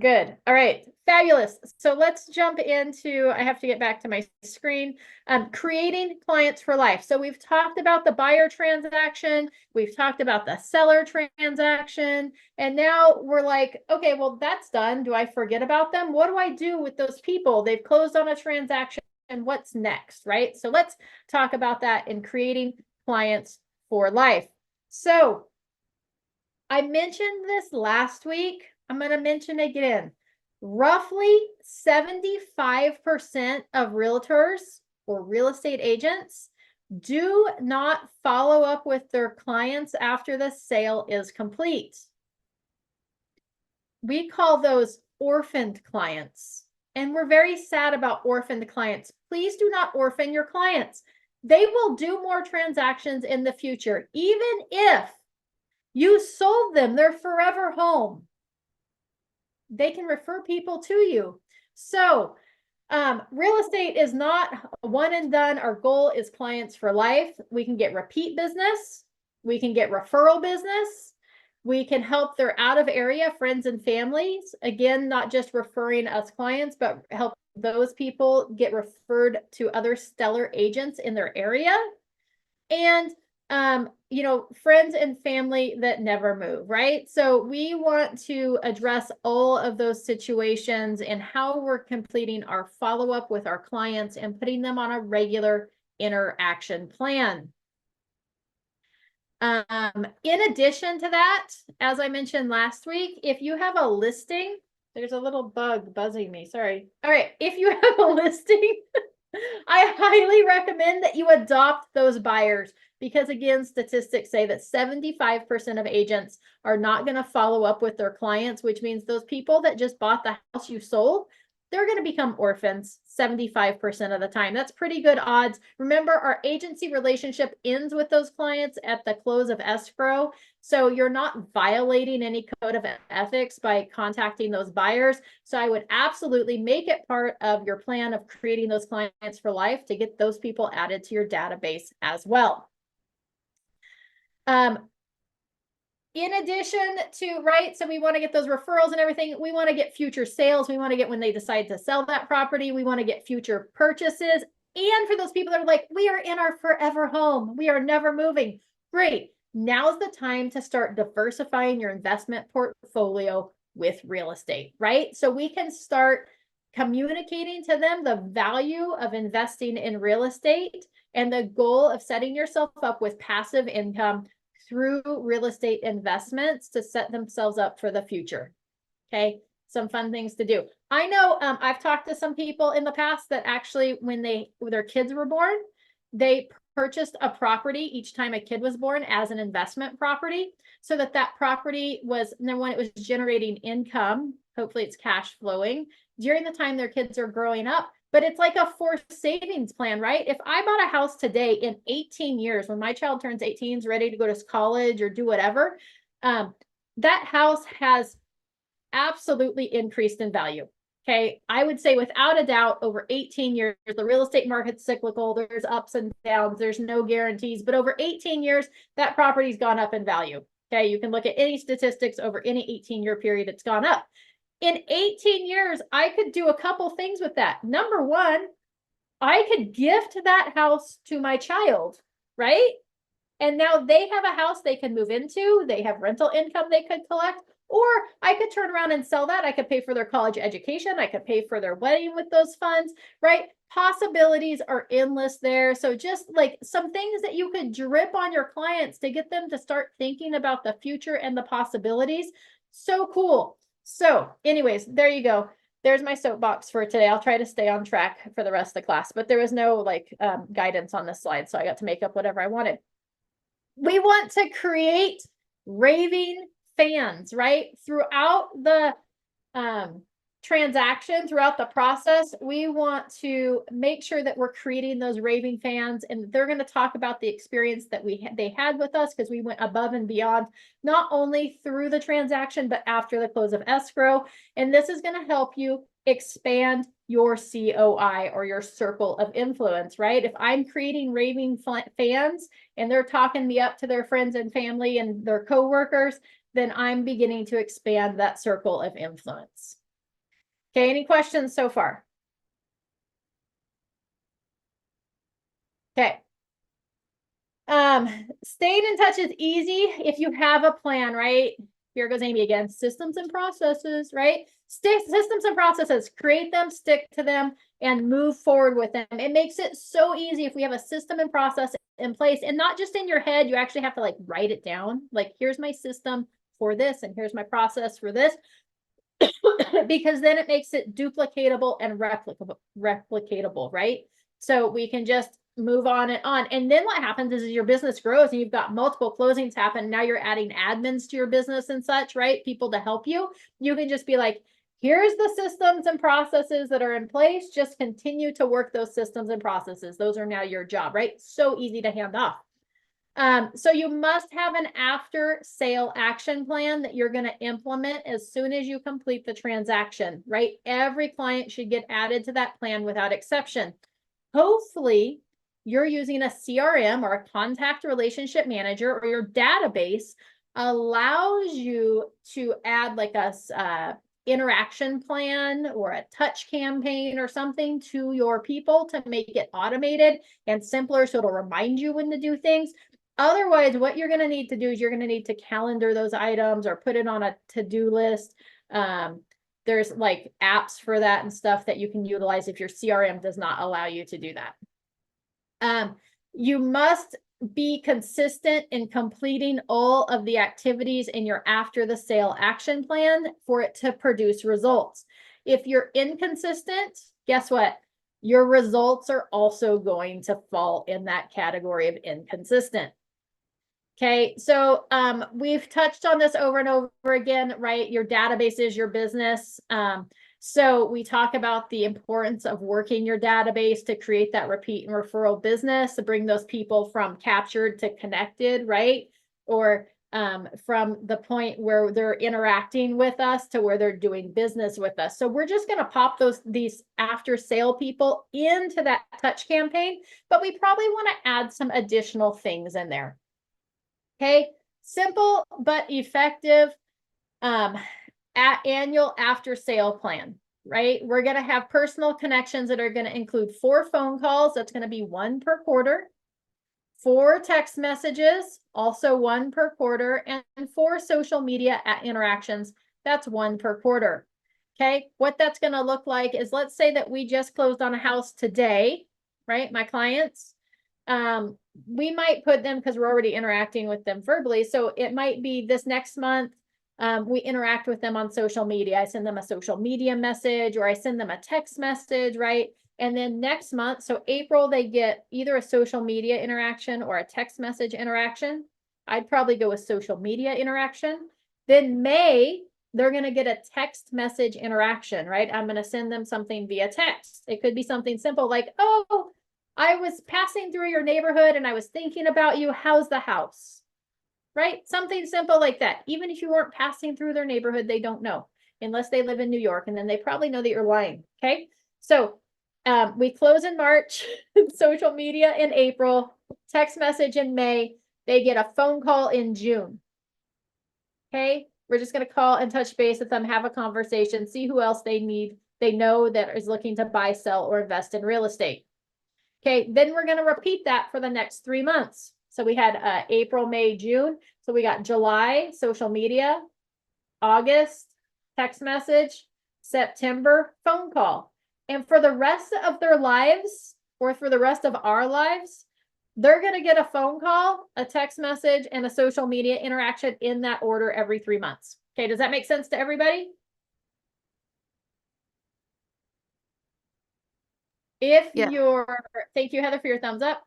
Good. All right. Fabulous. So let's jump into, I have to get back to my screen. Creating clients for life. So we've talked about the buyer transaction. We've talked about the seller transaction. And now we're like, okay, well, that's done. Do I forget about them? What do I do with those people? They've closed on a transaction. And what's next, right? So let's talk about that in creating clients for life. So I mentioned this last week. I'm going to mention again. Roughly 75% of realtors or real estate agents do not follow up with their clients after the sale is complete. We call those orphaned clients. And we're very sad about orphaned clients. Please do not orphan your clients. They will do more transactions in the future, even if you sold them their forever home. They can refer people to you. So real estate is not a one and done. Our goal is clients for life. We can get repeat business. We can get referral business. We can help their out of area friends and families. Again, not just referring us clients, but help those people get referred to other stellar agents in their area. And friends and family that never move, right? So we want to address all of those situations and how we're completing our follow-up with our clients and putting them on a regular interaction plan. In addition to that, as I mentioned last week, if you have a listing, there's a little bug buzzing me, sorry. All right, if you have a listing, I highly recommend that you adopt those buyers because, again, statistics say that 75% of agents are not going to follow up with their clients, which means those people that just bought the house you sold, they're going to become orphans 75% of the time. That's pretty good odds. Remember, our agency relationship ends with those clients at the close of escrow. So you're not violating any code of ethics by contacting those buyers. So I would absolutely make it part of your plan of creating those clients for life to get those people added to your database as well. In addition to, right, so we want to get those referrals and everything. We want to get future sales. We want to get when they decide to sell that property. We want to get future purchases. And for those people that are like, we are in our forever home. We are never moving. Great. Now's the time to start diversifying your investment portfolio with real estate, right? So we can start communicating to them the value of investing in real estate and the goal of setting yourself up with passive income through real estate investments to set themselves up for the future. Okay, some fun things to do. I know I've talked to some people in the past that actually, when their kids were born, they purchased a property each time a kid was born as an investment property, so that property was, and then when it was generating income, hopefully it's cash flowing during the time their kids are growing up. But it's like a forced savings plan, right? If I bought a house today in 18 years, when my child turns 18, is ready to go to college or do whatever, that house has absolutely increased in value. Okay, I would say without a doubt, over 18 years, the real estate market's cyclical. There's ups and downs. There's no guarantees. But over 18 years, that property's gone up in value. Okay, you can look at any statistics over any 18-year period, it's gone up. In 18 years, I could do a couple things with that. Number one, I could gift that house to my child, right? And now they have a house they can move into. They have rental income they could collect. Or I could turn around and sell that. I could pay for their college education. I could pay for their wedding with those funds, right? Possibilities are endless there. So just like some things that you could drip on your clients to get them to start thinking about the future and the possibilities. So cool. So anyways, there you go. There's my soapbox for today. I'll try to stay on track for the rest of the class, but there was no guidance on this slide. So I got to make up whatever I wanted. We want to create raving fans, right? Throughout the transaction, throughout the process, we want to make sure that we're creating those raving fans, and they're going to talk about the experience that they had with us because we went above and beyond, not only through the transaction, but after the close of escrow. And this is going to help you expand your COI, or your circle of influence, right? If I'm creating raving fans and they're talking me up to their friends and family and their coworkers, then I'm beginning to expand that circle of influence. Okay, any questions so far? Okay. Staying in touch is easy if you have a plan, right? Here goes Amy again. Systems and processes, right? Systems and processes, create them, stick to them, and move forward with them. It makes it so easy if we have a system and process in place, and not just in your head. You actually have to like write it down. Like, here's my system for this, and here's my process for this. Because then it makes it duplicatable and replicatable, right? So we can just move on and on. And then what happens is your business grows and you've got multiple closings happen. Now you're adding admins to your business and such, right? People to help you. You can just be like, here's the systems and processes that are in place. Just continue to work those systems and processes. Those are now your job, right? So easy to hand off. So you must have an after sale action plan that you're going to implement as soon as you complete the transaction, right? Every client should get added to that plan without exception. Hopefully, you're using a CRM or a contact relationship manager, or your database allows you to add like a interaction plan or a touch campaign or something to your people to make it automated and simpler, so it'll remind you when to do things. Otherwise, what you're going to need to do is you're going to need to calendar those items or put it on a to-do list. There's like apps for that and stuff that you can utilize if your CRM does not allow you to do that. You must be consistent in completing all of the activities in your after the sale action plan for it to produce results. If you're inconsistent, guess what? Your results are also going to fall in that category of inconsistent. Okay, so we've touched on this over and over again, right? Your database is your business. So we talk about the importance of working your database to create that repeat and referral business, to bring those people from captured to connected, right? Or from the point where they're interacting with us to where they're doing business with us. So we're just going to pop these after sale people into that touch campaign, but we probably want to add some additional things in there. Okay, simple but effective annual after sale plan, right? We're going to have personal connections that are going to include 4 phone calls. That's going to be 1 per quarter. 4 text messages, also 1 per quarter, and 4 social media interactions. That's 1 per quarter. Okay, what that's going to look like is, let's say that we just closed on a house today, right? My clients. We might put them, because we're already interacting with them verbally. So it might be this next month, we interact with them on social media. I send them a social media message, or I send them a text message, right? And then next month, so April, they get either a social media interaction or a text message interaction. I'd probably go with social media interaction. Then May, they're going to get a text message interaction, right? I'm going to send them something via text. It could be something simple like, oh, I was passing through your neighborhood and I was thinking about you. How's the house? Right? Something simple like that. Even if you weren't passing through their neighborhood, they don't know, unless they live in New York, and then they probably know that you're lying. Okay. So we close in March, social media in April, text message in May. They get a phone call in June. Okay. We're just going to call and touch base with them, have a conversation, see who else they know that is looking to buy, sell, or invest in real estate. Okay, then we're going to repeat that for the next 3 months. So we had April, May, June. So we got July, social media, August, text message, September, phone call. And for the rest of their lives, or for the rest of our lives, they're going to get a phone call, a text message, and a social media interaction in that order every 3 months. Okay, does that make sense to everybody? If thank you, Heather, for your thumbs up.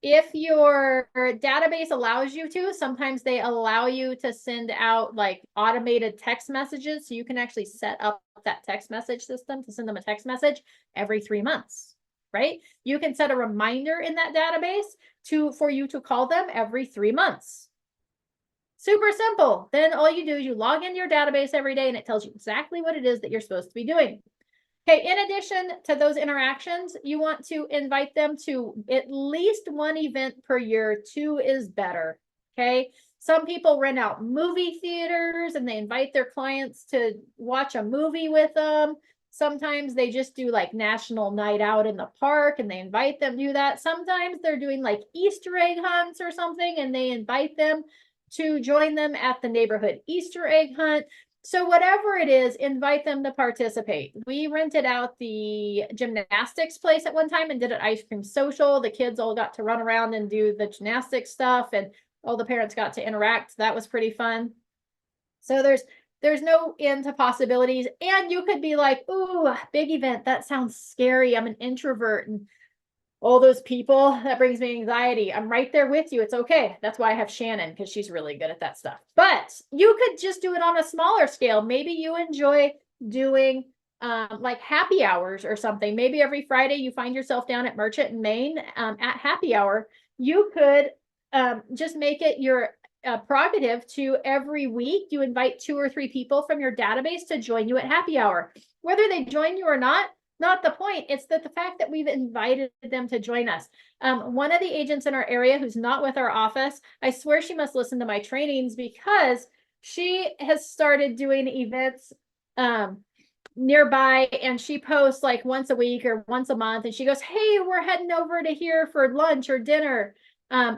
If your database allows you to, sometimes they allow you to send out like automated text messages. So you can actually set up that text message system to send them a text message every 3 months, right? You can set a reminder in that database for you to call them every 3 months. Super simple. Then all you do is you log into your database every day and it tells you exactly what it is that you're supposed to be doing. Okay, in addition to those interactions, you want to invite them to at least 1 event per year. 2 is better. Okay, Some people rent out movie theaters and they invite their clients to watch a movie with them. Sometimes they just do like national night out in the park and they invite them to do that. Sometimes they're doing like Easter egg hunts or something and they invite them to join them at the neighborhood Easter egg hunt. So whatever it is, invite them to participate. We rented out the gymnastics place at one time and did an ice cream social. The kids all got to run around and do the gymnastics stuff and all the parents got to interact. That was pretty fun. So there's no end to possibilities. And you could be like, ooh, big event. That sounds scary. I'm an introvert and all those people, that brings me anxiety. I'm right there with you. It's okay. That's why I have Shannon, because she's really good at that stuff. But you could just do it on a smaller scale. Maybe you enjoy doing like happy hours or something. Maybe every Friday you find yourself down at Merchant in Maine at happy hour. You could just make it your prerogative to every week you invite 2 or 3 people from your database to join you at happy hour. Whether they join you or not the point. It's that the fact that we've invited them to join us. One of the agents in our area who's not with our office, I swear she must listen to my trainings because she has started doing events nearby and she posts like once a week or once a month and she goes, hey, we're heading over to here for lunch or dinner.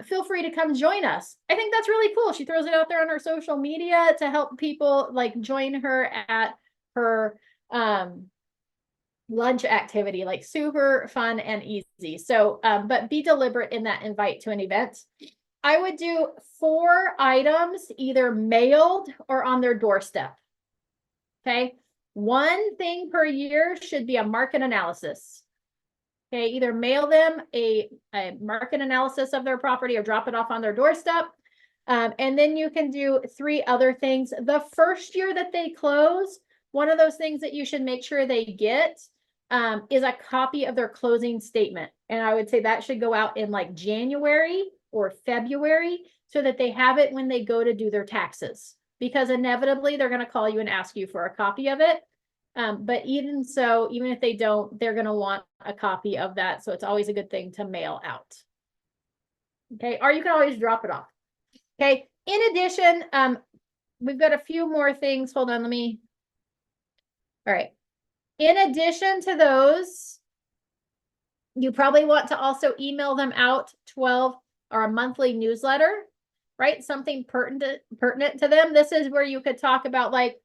Feel free to come join us. I think that's really cool. She throws it out there on her social media to help people like join her at her lunch activity, like super fun and easy. So, but be deliberate in that invite to an event. I would do 4 items either mailed or on their doorstep. Okay. 1 thing per year should be a market analysis. Okay. Either mail them a market analysis of their property or drop it off on their doorstep. And then you can do 3 other things. The first year that they close, one of those things that you should make sure they get is a copy of their closing statement. And I would say that should go out in like January or February so that they have it when they go to do their taxes, because inevitably they're going to call you and ask you for a copy of it. But even so, even if they don't, they're going to want a copy of that. So it's always a good thing to mail out. Okay. Or you can always drop it off. Okay. In addition, we've got a few more things. Hold on. All right. In addition to those, you probably want to also email them out 12 or a monthly newsletter, right? Something pertinent to them. This is where you could talk about like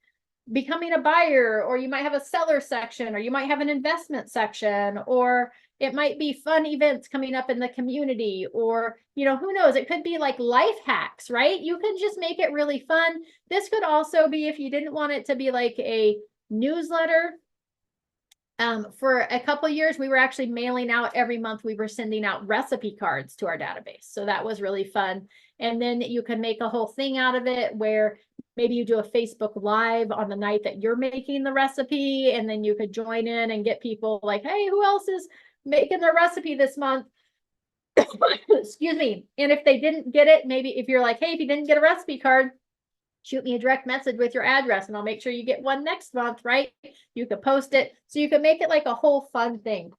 becoming a buyer, or you might have a seller section, or you might have an investment section, or it might be fun events coming up in the community, or, you know, who knows, it could be like life hacks, right? You could just make it really fun. This could also be, if you didn't want it to be like a newsletter, for a couple of years, we were actually mailing out every month. We were sending out recipe cards to our database. So that was really fun. And then you can make a whole thing out of it where maybe you do a Facebook Live on the night that you're making the recipe. And then you could join in and get people like, hey, who else is making their recipe this month? Excuse me. And if they didn't get it, maybe if you're like, hey, if you didn't get a recipe card, shoot me a direct message with your address and I'll make sure you get one next month, right? You could post it. So you can make it like a whole fun thing.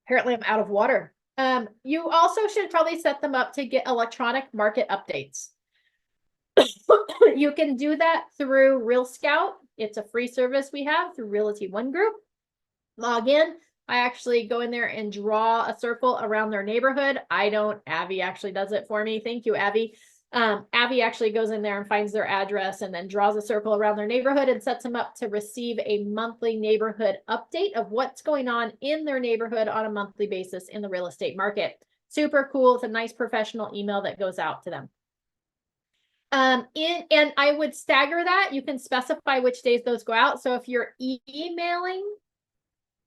Apparently I'm out of water. You also should probably set them up to get electronic market updates. You can do that through Real Scout. It's a free service we have through Realty One Group. Log in. I actually go in there and draw a circle around their neighborhood. I don't. Abby actually does it for me. Thank you, Abby. Abby actually goes in there and finds their address and then draws a circle around their neighborhood and sets them up to receive a monthly neighborhood update of what's going on in their neighborhood on a monthly basis in the real estate market. Super cool. It's a nice professional email that goes out to them. And I would stagger that. You can specify which days those go out. So if you're emailing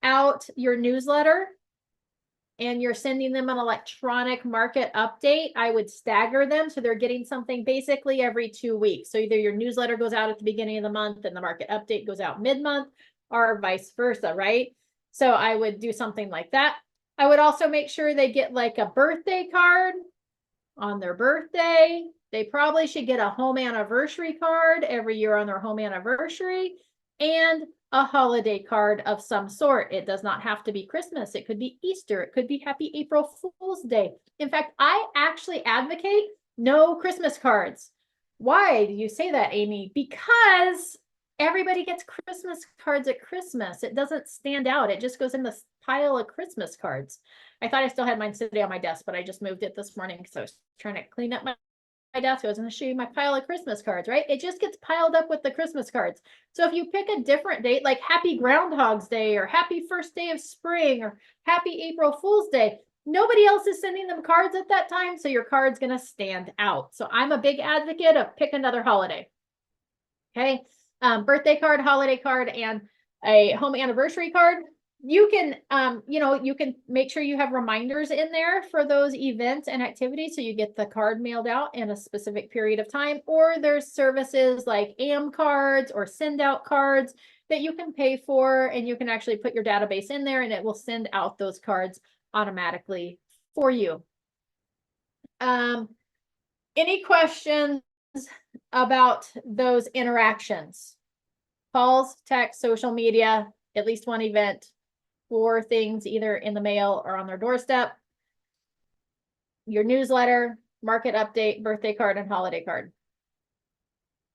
out your newsletter and you're sending them an electronic market update, I would stagger them so they're getting something basically every 2 weeks. So either your newsletter goes out at the beginning of the month and the market update goes out mid-month, or vice versa, right? So I would do something like that. I would also make sure they get like a birthday card on their birthday. They probably should get a home anniversary card every year on their home anniversary. and a holiday card of some sort. It does not have to be Christmas. It could be Easter. It could be Happy April Fool's Day. In fact, I actually advocate no Christmas cards. Why do you say that, Amy? Because everybody gets Christmas cards at Christmas. It doesn't stand out. It just goes in this pile of Christmas cards. I thought I still had mine sitting on my desk, but I just moved it this morning because I was trying to clean up my desk. I was going to show you my pile of Christmas cards, right? It just gets piled up with the Christmas cards. So if you pick a different date, like Happy Groundhog's Day or Happy First Day of Spring or Happy April Fool's Day, nobody else is sending them cards at that time. So your card's going to stand out. So I'm a big advocate of pick another holiday. Okay. Birthday card, holiday card, and a home anniversary card. You can, you can make sure you have reminders in there for those events and activities. So you get the card mailed out in a specific period of time, or there's services like AM cards or send out cards that you can pay for, and you can actually put your database in there and it will send out those cards automatically for you. Any questions about those interactions? Calls, text, social media, at least one event, 4 things either in the mail or on their doorstep, your newsletter, market update, birthday card, and holiday card,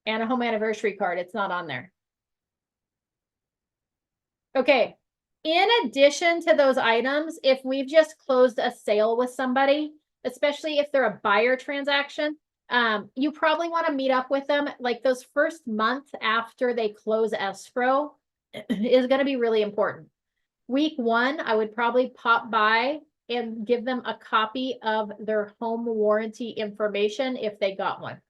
and a home anniversary card. It's not on there. Okay. In addition to those items, if we've just closed a sale with somebody, especially if they're a buyer transaction, you probably want to meet up with them like those first month after they close escrow is going to be really important. Week 1, I would probably pop by and give them a copy of their home warranty information if they got one.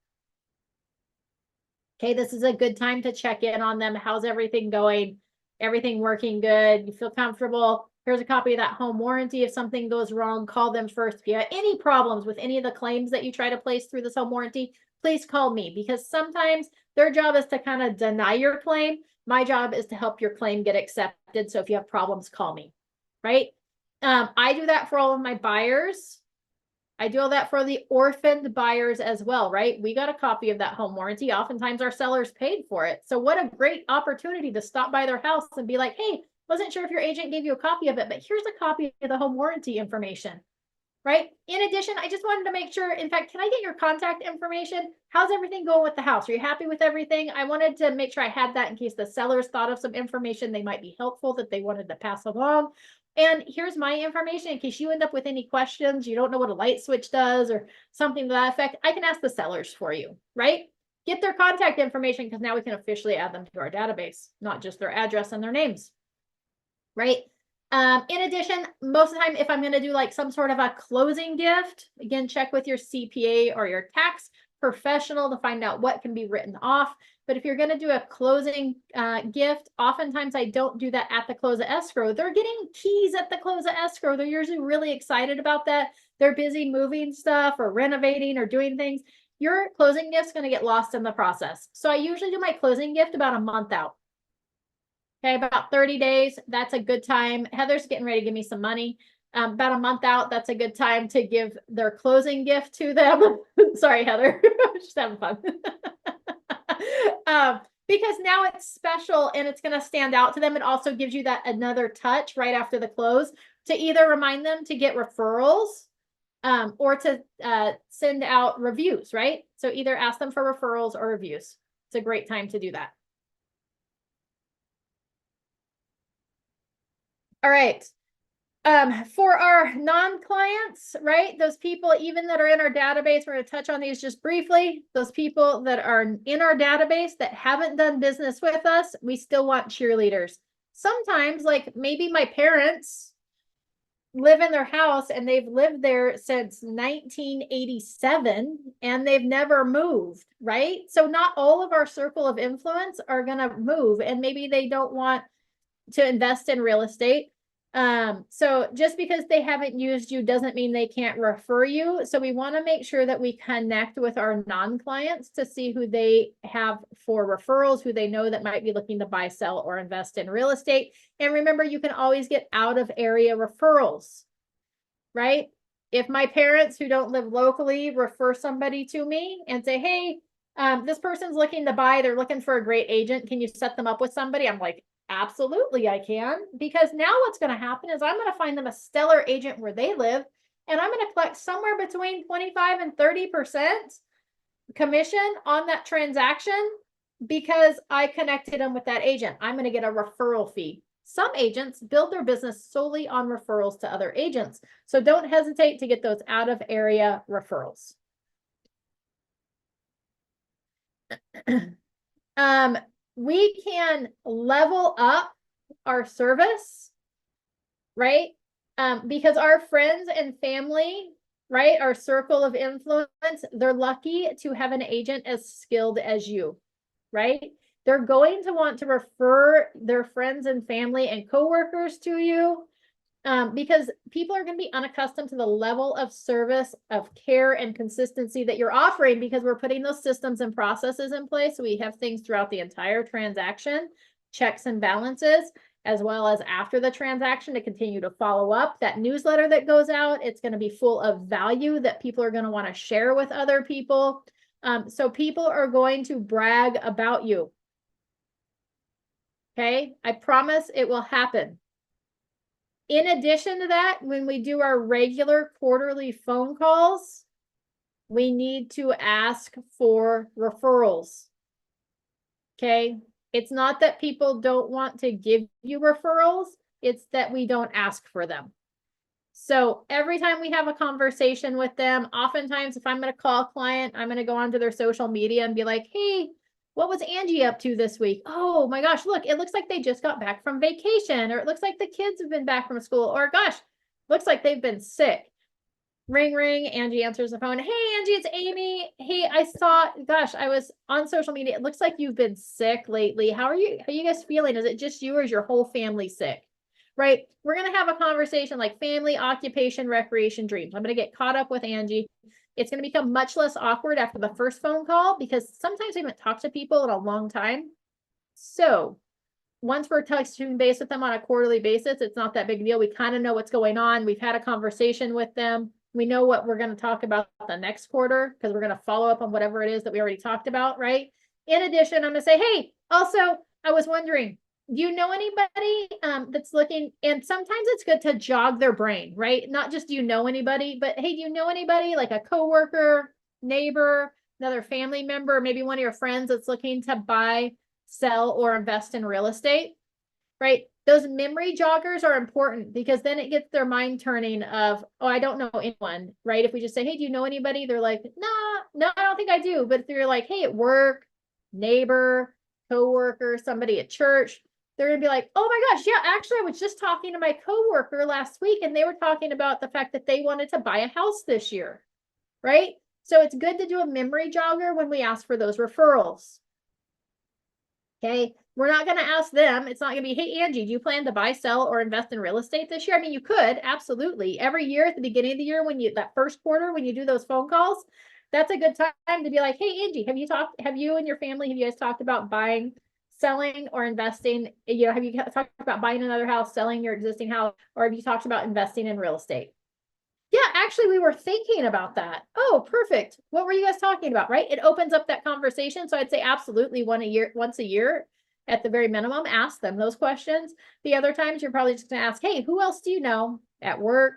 Okay, this is a good time to check in on them. How's everything going? Everything working good? You feel comfortable? Here's a copy of that home warranty. If something goes wrong, call them first. If you have any problems with any of the claims that you try to place through this home warranty, please call me, because sometimes their job is to kind of deny your claim. My job is to help your claim get accepted. So if you have problems, call me, right? I do that for all of my buyers. I do all that for the orphaned buyers as well, right? We got a copy of that home warranty. Oftentimes our sellers paid for it. So what a great opportunity to stop by their house and be like, hey, wasn't sure if your agent gave you a copy of it, but here's a copy of the home warranty information, right? In addition, I just wanted to make sure, in fact, can I get your contact information? How's everything going with the house? Are you happy with everything? I wanted to make sure I had that in case the sellers thought of some information they might be helpful that they wanted to pass along. And here's my information in case you end up with any questions, you don't know what a light switch does or something to that effect, I can ask the sellers for you, right? Get their contact information because now we can officially add them to our database, not just their address and their names, right? In addition, most of the time, if I'm going to do like some sort of a closing gift, again, check with your CPA or your tax professional to find out what can be written off. But if you're going to do a closing gift, oftentimes I don't do that at the close of escrow. They're getting keys at the close of escrow. They're usually really excited about that. They're busy moving stuff or renovating or doing things. Your closing gift's going to get lost in the process. So I usually do my closing gift about a month out. Okay, about 30 days. That's a good time. Heather's getting ready to give me some money. About a month out, that's a good time to give their closing gift to them. Sorry, Heather. Just having fun. Because now it's special and it's going to stand out to them. It also gives you that another touch right after the close to either remind them to get referrals or to send out reviews, right? So either ask them for referrals or reviews. It's a great time to do that. All right. For our non-clients, right? Those people, even that are in our database, we're going to touch on these just briefly. Those people that are in our database that haven't done business with us, we still want cheerleaders. Sometimes, like maybe my parents live in their house and they've lived there since 1987 and they've never moved, right? So not all of our circle of influence are going to move, and maybe they don't want to invest in real estate. So just because they haven't used you doesn't mean they can't refer you. So we want to make sure that we connect with our non-clients to see who they have for referrals, who they know that might be looking to buy, sell, or invest in real estate. And remember, you can always get out of area referrals, right? If my parents who don't live locally refer somebody to me and say, hey, This person's looking to buy, they're looking for a great agent. Can you set them up with somebody? I'm like, absolutely, I can. Because now what's going to happen is I'm going to find them a stellar agent where they live, and I'm going to collect somewhere between 25 and 30% commission on that transaction because I connected them with that agent. I'm going to get a referral fee. Some agents build their business solely on referrals to other agents. So don't hesitate to get those out of area referrals. We can level up our service, right? Because our friends and family, right, our circle of influence, they're lucky to have an agent as skilled as you, right? They're going to want to refer their friends and family and coworkers to you, because people are going to be unaccustomed to the level of service, of care, and consistency that you're offering, because we're putting those systems and processes in place. So we have things throughout the entire transaction, checks and balances, as well as after the transaction to continue to follow up. That newsletter that goes out, it's going to be full of value that people are going to want to share with other people. So people are going to brag about you. Okay, I promise it will happen. In addition to that, when we do our regular quarterly phone calls, we need to ask for referrals. Okay, it's not that people don't want to give you referrals, it's that we don't ask for them. So every time we have a conversation with them, oftentimes if I'm going to call a client, I'm going to go onto their social media and be like, hey, what was Angie up to this week? Oh my gosh, look, it looks like they just got back from vacation, or it looks like the kids have been back from school, or gosh, looks like they've been sick. Ring, ring. Angie answers the phone. Hey, Angie, it's Amy. Hey, I was on social media. It looks like you've been sick lately. How are you guys feeling? Is it just you, or is your whole family sick? Right? We're going to have a conversation like family, occupation, recreation, dreams. I'm going to get caught up with Angie. It's going to become much less awkward after the first phone call, because sometimes we haven't talked to people in a long time. So once we're touching base with them on a quarterly basis, it's not that big a deal. We kind of know what's going on. We've had a conversation with them. We know what we're going to talk about the next quarter, because we're going to follow up on whatever it is that we already talked about, right? In addition, I'm going to say, hey, also, I was wondering, do you know anybody that's looking? And sometimes it's good to jog their brain, right? Not just do you know anybody, but hey, do you know anybody like a coworker, neighbor, another family member, maybe one of your friends that's looking to buy, sell, or invest in real estate, right? Those memory joggers are important, because then it gets their mind turning of, oh, I don't know anyone, right? If we just say, hey, do you know anybody? They're like, nah, no, I don't think I do. But if you're like, hey, at work, neighbor, coworker, somebody at church, they're going to be like, oh my gosh, yeah, actually, I was just talking to my coworker last week, and they were talking about the fact that they wanted to buy a house this year, right? So it's good to do a memory jogger when we ask for those referrals. Okay, we're not going to ask them. It's not going to be, hey, Angie, do you plan to buy, sell, or invest in real estate this year? I mean, you could, absolutely. Every year at the beginning of the year, that first quarter, when you do those phone calls, that's a good time to be like, hey, Angie, have you and your family, have you guys talked about buying, selling, or investing? Have you talked about buying another house, selling your existing house, or have you talked about investing in real estate? Yeah, actually, we were thinking about that. Oh, perfect. What were you guys talking about, right? It opens up that conversation. So I'd say absolutely once a year at the very minimum, ask them those questions. The other times you're probably just going to ask, hey, who else do you know at work?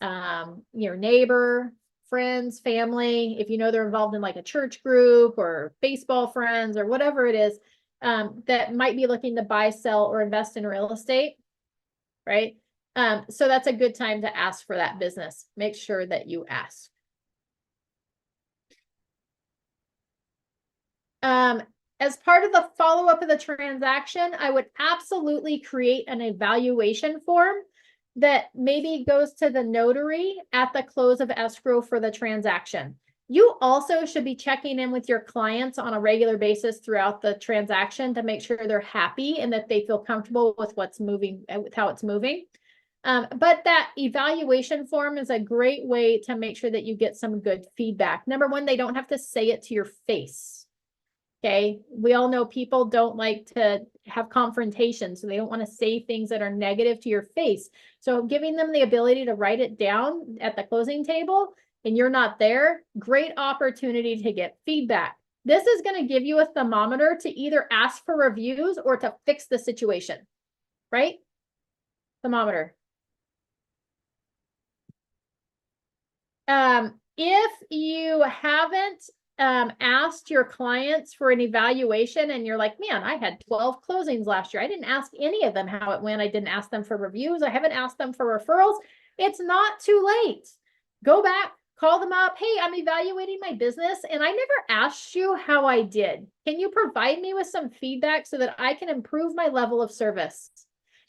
Your neighbor, friends, family, if you know they're involved in like a church group or baseball friends or whatever it is, that might be looking to buy, sell, or invest in real estate, right? So that's a good time to ask for that business. Make sure that you ask. As part of the follow-up of the transaction, I would absolutely create an evaluation form that maybe goes to the notary at the close of escrow for the transaction. You also should be checking in with your clients on a regular basis throughout the transaction to make sure they're happy and that they feel comfortable with what's moving, with how it's moving. But that evaluation form is a great way to make sure that you get some good feedback. Number one, they don't have to say it to your face. Okay. We all know people don't like to have confrontation, so they don't want to say things that are negative to your face. So giving them the ability to write it down at the closing table and you're not there, great opportunity to get feedback. This is going to give you a thermometer to either ask for reviews or to fix the situation, right? Thermometer. If you haven't asked your clients for an evaluation and you're like, man, I had 12 closings last year. I didn't ask any of them how it went. I didn't ask them for reviews. I haven't asked them for referrals. It's not too late. Go back, call them up. Hey, I'm evaluating my business and I never asked you how I did. Can you provide me with some feedback so that I can improve my level of service?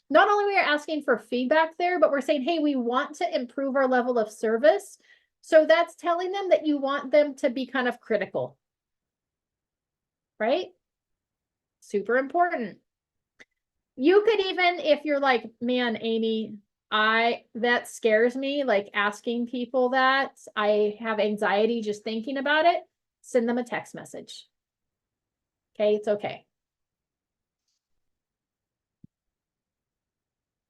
Not only are we asking for feedback there, but we're saying, hey, we want to improve our level of service. So that's telling them that you want them to be kind of critical, right? Super important. You could even, if you're like, man, Amy, that scares me, like asking people that, I have anxiety just thinking about it, send them a text message. Okay, it's okay.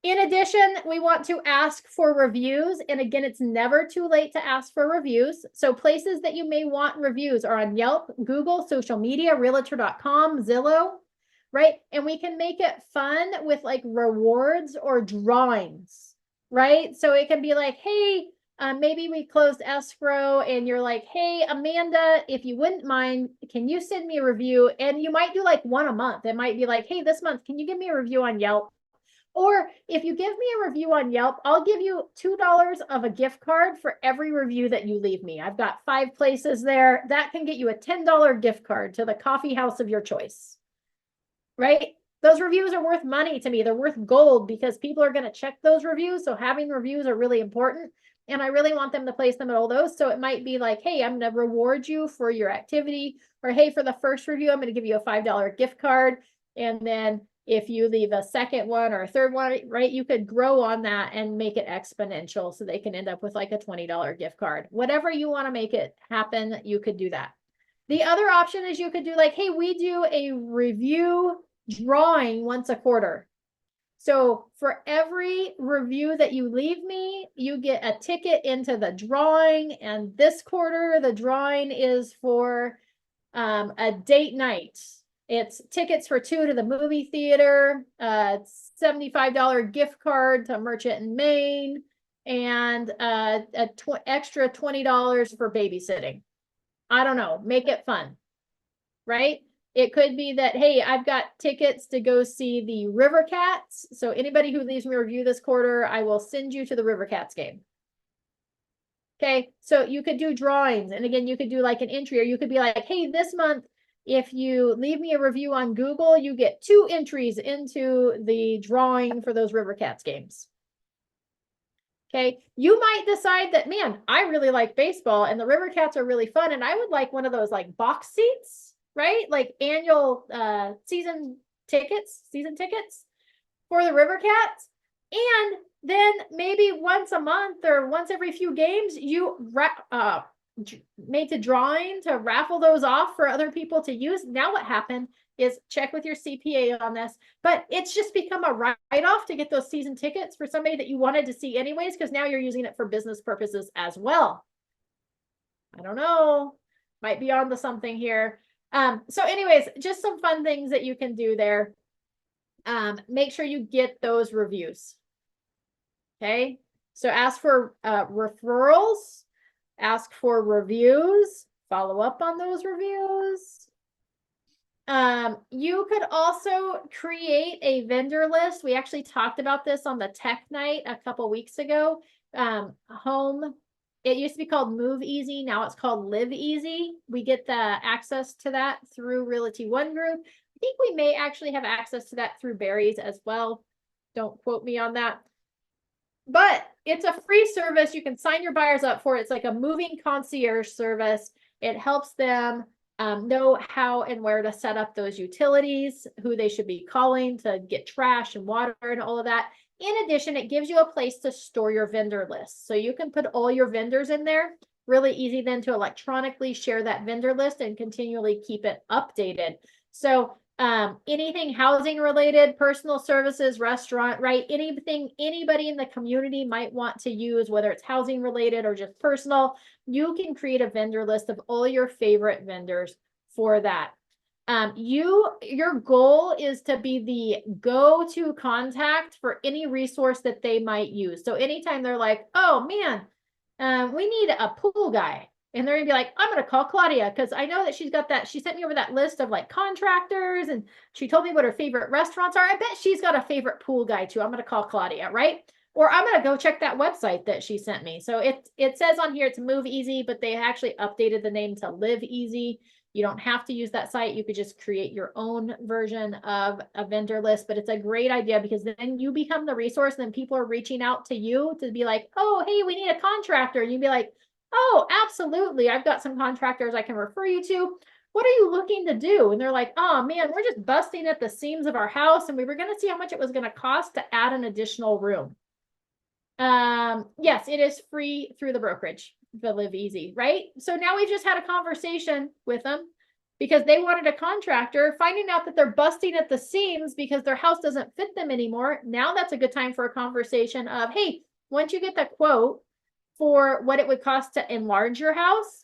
In addition, we want to ask for reviews. And again, it's never too late to ask for reviews. So places that you may want reviews are on Yelp, Google, social media, realtor.com, Zillow, right? And we can make it fun with like rewards or drawings, right? So it can be like, hey, maybe we closed escrow and you're like, hey, Amanda, if you wouldn't mind, can you send me a review? And you might do like one a month. It might be like, hey, this month, can you give me a review on Yelp? Or if you give me a review on Yelp, I'll give you $2 of a gift card for every review that you leave me. I've got 5 places there. That can get you a $10 gift card to the coffee house of your choice, right? Those reviews are worth money to me. They're worth gold because people are going to check those reviews. So having reviews are really important. And I really want them to place them at all those. So it might be like, hey, I'm going to reward you for your activity. Or hey, for the first review, I'm going to give you a $5 gift card. And then if you leave a second one or a third one, right, you could grow on that and make it exponential so they can end up with like a $20 gift card. Whatever you want to make it happen, you could do that. The other option is you could do like, hey, we do a review drawing once a quarter. So for every review that you leave me, you get a ticket into the drawing. And this quarter, the drawing is for a date night. It's tickets for 2 to the movie theater, $75 gift card to Merchant in Maine, and extra $20 for babysitting. I don't know, make it fun, right? It could be that, hey, I've got tickets to go see the River Cats. So anybody who leaves me a review this quarter, I will send you to the River Cats game. Okay, so you could do drawings. And again, you could do like an entry, or you could be like, hey, this month, if you leave me a review on Google, you get 2 entries into the drawing for those River Cats games. Okay, you might decide that, man, I really like baseball and the River Cats are really fun. And I would like one of those like box seats, right? Like annual season tickets for the River Cats. And then maybe once a month or once every few games, you make a drawing to raffle those off for other people to use. Now what happened is check with your CPA on this, but it's just become a write-off to get those season tickets for somebody that you wanted to see anyways, because now you're using it for business purposes as well. I don't know, might be on to something here. So anyways, just some fun things that you can do there. Make sure you get those reviews. Okay, so ask for referrals, ask for reviews, follow up on those reviews. You could also create a vendor list. We actually talked about this on the tech night a couple weeks ago. It used to be called Move Easy. Now it's called Live Easy. We get the access to that through Realty One Group. I think we may actually have access to that through Barry's as well. Don't quote me on that. But it's a free service. You can sign your buyers up for it. It's like a moving concierge service. It helps them know how and where to set up those utilities, who they should be calling to get trash and water and all of that. In addition, it gives you a place to store your vendor list. So you can put all your vendors in there. Really easy then to electronically share that vendor list and continually keep it updated. So anything housing related, personal services, restaurant, right? Anything anybody in the community might want to use, whether it's housing related or just personal, you can create a vendor list of all your favorite vendors for that. Your goal is to be the go-to contact for any resource that they might use. So anytime they're like, oh man, we need a pool guy. And they're gonna be like, I'm gonna call Claudia because I know that she's got that. She sent me over that list of like contractors and she told me what her favorite restaurants are. I bet she's got a favorite pool guy too. I'm gonna call Claudia, right? Or I'm gonna go check that website that she sent me. So it says on here it's Move Easy, but they actually updated the name to Live Easy. You don't have to use that site. You could just create your own version of a vendor list, but it's a great idea because then you become the resource and then people are reaching out to you to be like, oh, hey, we need a contractor. And you'd be like, oh, absolutely. I've got some contractors I can refer you to. What are you looking to do? And they're like, oh man, we're just busting at the seams of our house. And we were going to see how much it was going to cost to add an additional room. Yes, it is free through the brokerage, the Live Easy, right? So now we just had a conversation with them because they wanted a contractor, finding out that they're busting at the seams because their house doesn't fit them anymore. Now that's a good time for a conversation of, hey, once you get the quote for what it would cost to enlarge your house,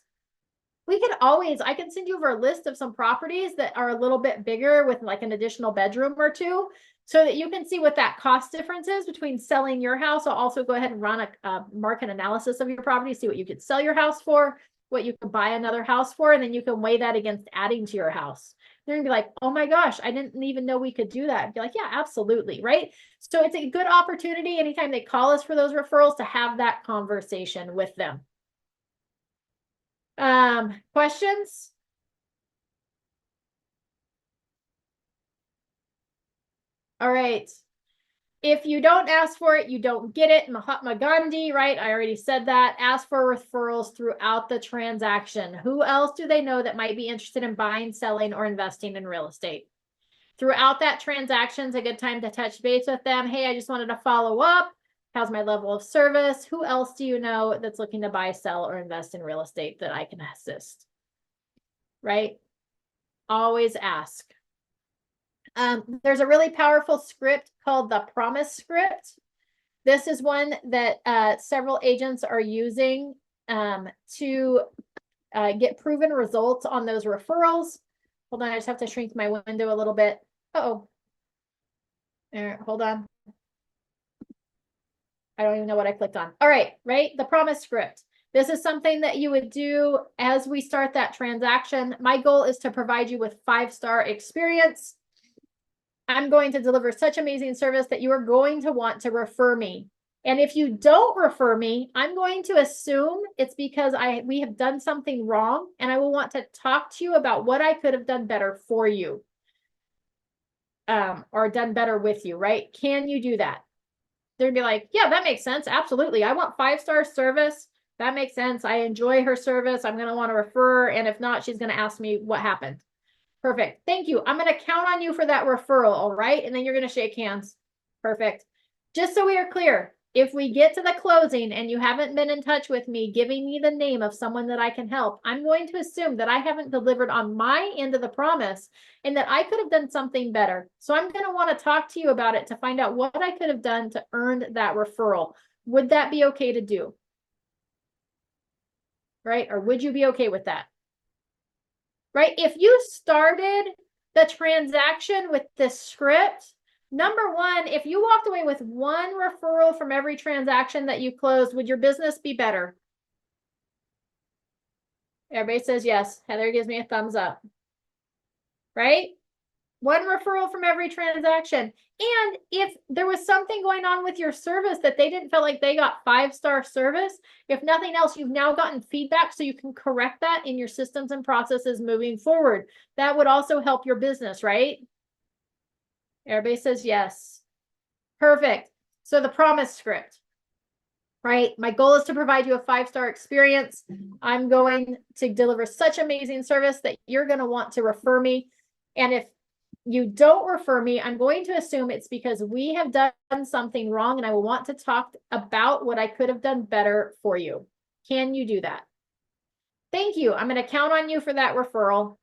I can send you over a list of some properties that are a little bit bigger with like an additional bedroom or two so that you can see what that cost difference is between selling your house. I'll also go ahead and run a market analysis of your property, see what you could sell your house for, what you could buy another house for, and then you can weigh that against adding to your house. They're gonna be like, oh my gosh, I didn't even know we could do that. I'd be like, yeah, absolutely, right? So it's a good opportunity anytime they call us for those referrals to have that conversation with them. Questions? All right. If you don't ask for it, you don't get it. Mahatma Gandhi, right? I already said that. Ask for referrals throughout the transaction. Who else do they know that might be interested in buying, selling, or investing in real estate? Throughout that transaction is a good time to touch base with them. Hey, I just wanted to follow up. How's my level of service? Who else do you know that's looking to buy, sell, or invest in real estate that I can assist? Right? Always ask. There's a really powerful script called the Promise Script. This is one that several agents are using to get proven results on those referrals. Hold on, I just have to shrink my window a little bit. Uh-oh. There, hold on. I don't even know what I clicked on. All right, right? The Promise Script. This is something that you would do as we start that transaction. My goal is to provide you with 5-star experience. I'm going to deliver such amazing service that you are going to want to refer me. And if you don't refer me, I'm going to assume it's because we have done something wrong, and I will want to talk to you about what I could have done better for you, or done better with you, right? Can you do that? They're gonna be like, yeah, that makes sense. Absolutely. I want 5-star service. That makes sense. I enjoy her service. I'm going to want to refer. And if not, she's going to ask me what happened. Perfect. Thank you. I'm going to count on you for that referral. All right. And then you're going to shake hands. Perfect. Just so we are clear, if we get to the closing and you haven't been in touch with me, giving me the name of someone that I can help, I'm going to assume that I haven't delivered on my end of the promise and that I could have done something better. So I'm going to want to talk to you about it to find out what I could have done to earn that referral. Would that be okay to do? Right? Or would you be okay with that? Right? If you started the transaction with this script, number one, if you walked away with one referral from every transaction that you closed, would your business be better? Everybody says yes. Heather gives me a thumbs up. Right? One referral from every transaction. And if there was something going on with your service that they didn't feel like they got 5-star service, if nothing else, you've now gotten feedback so you can correct that in your systems and processes moving forward. That would also help your business, right? Everybody says yes. Perfect. So the Promise Script, right? My goal is to provide you a 5-star experience. I'm going to deliver such amazing service that you're going to want to refer me. And if you don't refer me, I'm going to assume it's because we have done something wrong, and I will want to talk about what I could have done better for you. Can you do that? Thank you. I'm going to count on you for that referral.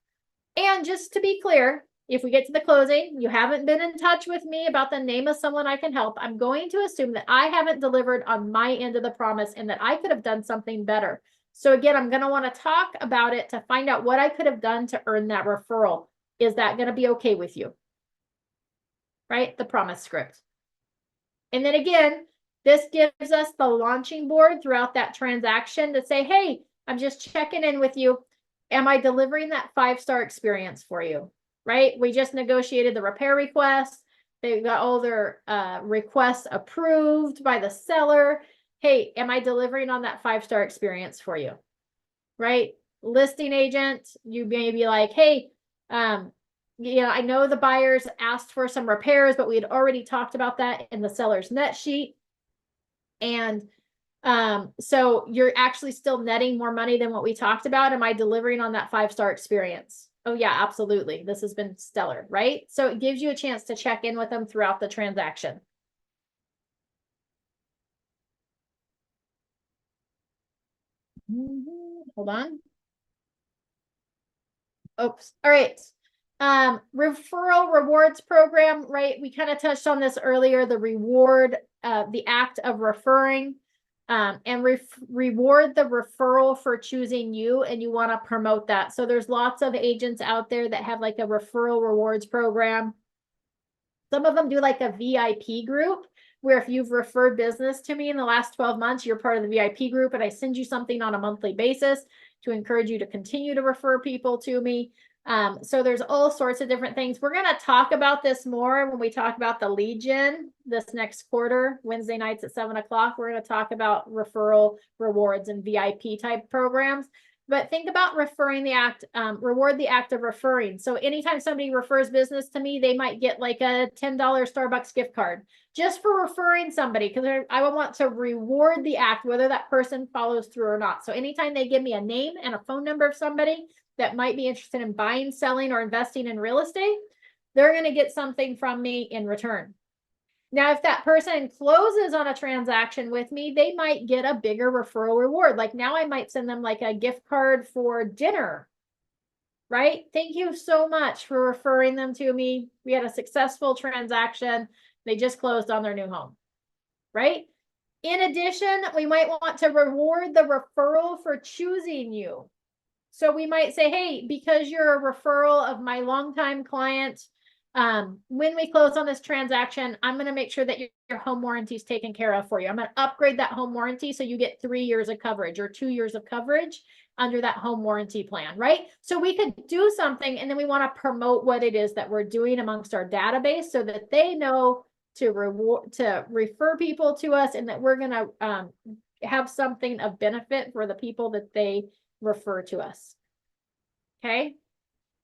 And just to be clear, if we get to the closing, you haven't been in touch with me about the name of someone I can help, I'm going to assume that I haven't delivered on my end of the promise and that I could have done something better. So again, I'm going to want to talk about it to find out what I could have done to earn that referral. Is that going to be okay with you? Right? The promise script. And then again, this gives us the launching board throughout that transaction to say, hey, I'm just checking in with you. Am I delivering that 5-star experience for you? Right? We just negotiated the repair request. They've got all their requests approved by the seller. Hey, am I delivering on that 5-star experience for you? Right? Listing agent, you may be like, hey, I know the buyers asked for some repairs, but we had already talked about that in the seller's net sheet. And so you're actually still netting more money than what we talked about. Am I delivering on that 5-star experience? Oh yeah, absolutely. This has been stellar, right? So it gives you a chance to check in with them throughout the transaction. Hold on. Oops. All right. Referral rewards program, right? We kind of touched on this earlier, the reward, the act of referring, and reward the referral for choosing you, and you want to promote that. So there's lots of agents out there that have like a referral rewards program. Some of them do like a VIP group where if you've referred business to me in the last 12 months, you're part of the VIP group, and I send you something on a monthly basis to encourage you to continue to refer people to me. So there's all sorts of different things. We're going to talk about this more when we talk about the lead gen this next quarter, Wednesday nights at 7 o'clock. We're going to talk about referral rewards and VIP type programs. But think about referring the act, reward the act of referring. So anytime somebody refers business to me, they might get like a $10 Starbucks gift card just for referring somebody, because I would want to reward the act, whether that person follows through or not. So anytime they give me a name and a phone number of somebody that might be interested in buying, selling, or investing in real estate, they're going to get something from me in return. Now, if that person closes on a transaction with me, they might get a bigger referral reward. Like now I might send them like a gift card for dinner, right? Thank you so much for referring them to me. We had a successful transaction. They just closed on their new home, right? In addition, we might want to reward the referral for choosing you. So we might say, hey, because you're a referral of my longtime client, when we close on this transaction, I'm going to make sure that your home warranty is taken care of for you. I'm going to upgrade that home warranty so you get 3 years of coverage or 2 years of coverage under that home warranty plan, right? So we could do something, and then we want to promote what it is that we're doing amongst our database so that they know to refer people to us, and that we're going to have something of benefit for the people that they refer to us. Okay.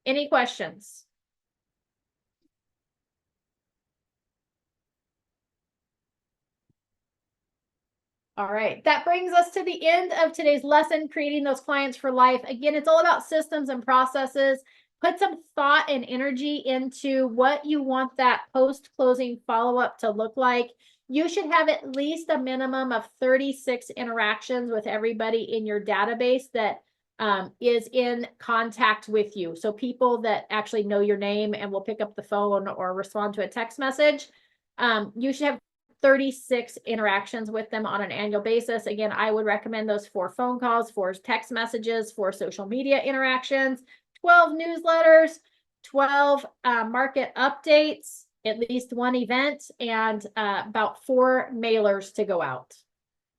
Any questions? All right. That brings us to the end of today's lesson, creating those clients for life. Again, it's all about systems and processes. Put some thought and energy into what you want that post-closing follow-up to look like. You should have at least a minimum of 36 interactions with everybody in your database that is in contact with you. So people that actually know your name and will pick up the phone or respond to a text message. You should have 36 interactions with them on an annual basis. Again, I would recommend those 4 phone calls, 4 text messages, 4 social media interactions, 12 newsletters, 12 market updates, at least 1 event, and about 4 mailers to go out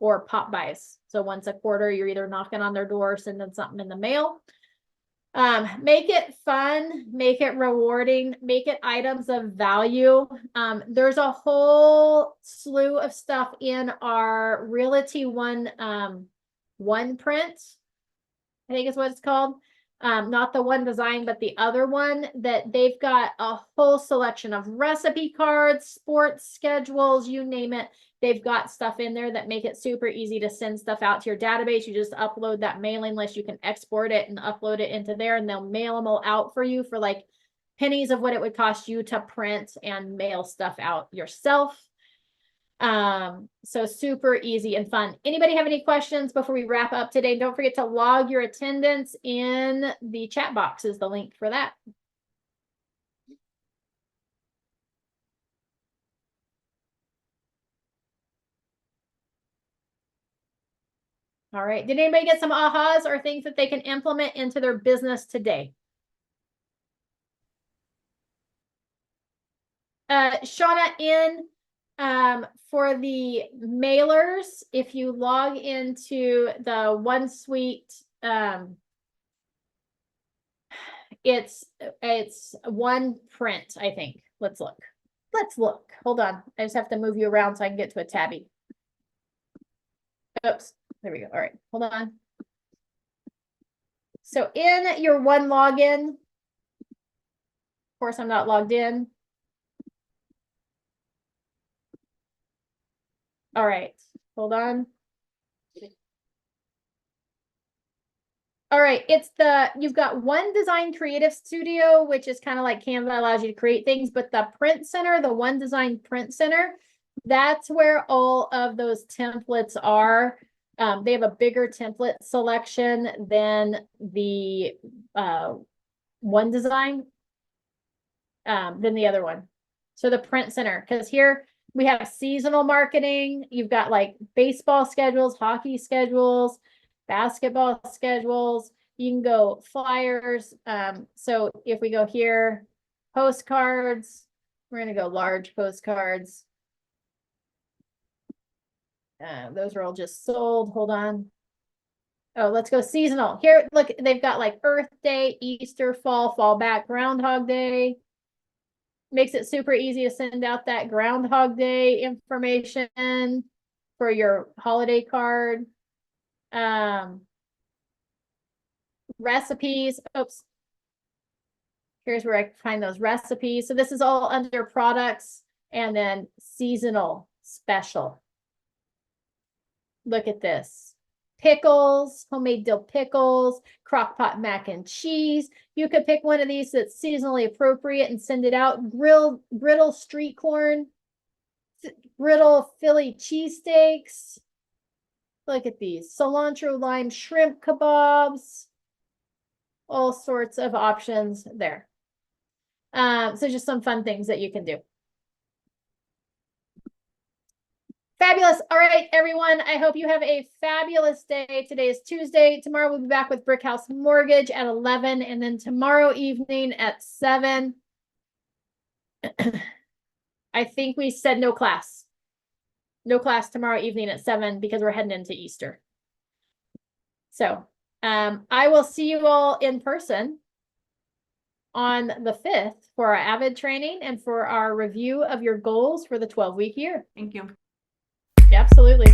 or pop buys. So once a quarter, you're either knocking on their door, sending something in the mail. Make it fun, make it rewarding, make it items of value. There's a whole slew of stuff in our Realty One print, I think is what it's called. Not the one design, but the other one, that they've got a whole selection of recipe cards, sports schedules, you name it. They've got stuff in there that make it super easy to send stuff out to your database. You just upload that mailing list. You can export it and upload it into there, and they'll mail them all out for you for like pennies of what it would cost you to print and mail stuff out yourself. So super easy and fun. Anybody have any questions before we wrap up today? Don't forget to log your attendance in the chat box is the link for that. All right. Did anybody get some ahas or things that they can implement into their business today? Shauna, for the mailers, if you log into the OneSuite, it's one print, I think. Let's look. Hold on. I just have to move you around so I can get to a tabby. Oops. There we go. All right. Hold on. So in your one login, of course, I'm not logged in. All right. Hold on. All right, you've got One Design Creative Studio, which is kind of like Canva, allows you to create things, but the Print Center, the One Design Print Center, that's where all of those templates are. They have a bigger template selection than the One Design, than the other one. So the Print Center, because here we have seasonal marketing. You've got like baseball schedules, hockey schedules, basketball schedules. You can go flyers. So if we go here, postcards, we're going to go large postcards. Those are all just sold. Hold on. Oh, let's go seasonal. Here, look, they've got like Earth Day, Easter, fall back, Groundhog Day. Makes it super easy to send out that Groundhog Day information for your holiday card. Recipes. Oops. Here's where I find those recipes. So this is all under products and then seasonal special. Look at this. Pickles, homemade dill pickles, crock pot mac and cheese. You could pick one of these that's seasonally appropriate and send it out. Griddle street corn, griddle Philly cheesesteaks. Look at these. Cilantro lime shrimp kebabs. All sorts of options there. So just some fun things that you can do. Fabulous. All right, everyone. I hope you have a fabulous day. Today is Tuesday. Tomorrow we'll be back with Brickhouse Mortgage at 11, and then tomorrow evening at 7. I think we said no class. No class tomorrow evening at 7 because we're heading into Easter. So I will see you all in person on the 5th for our Avid training and for our review of your goals for the 12-week year. Thank you. Absolutely.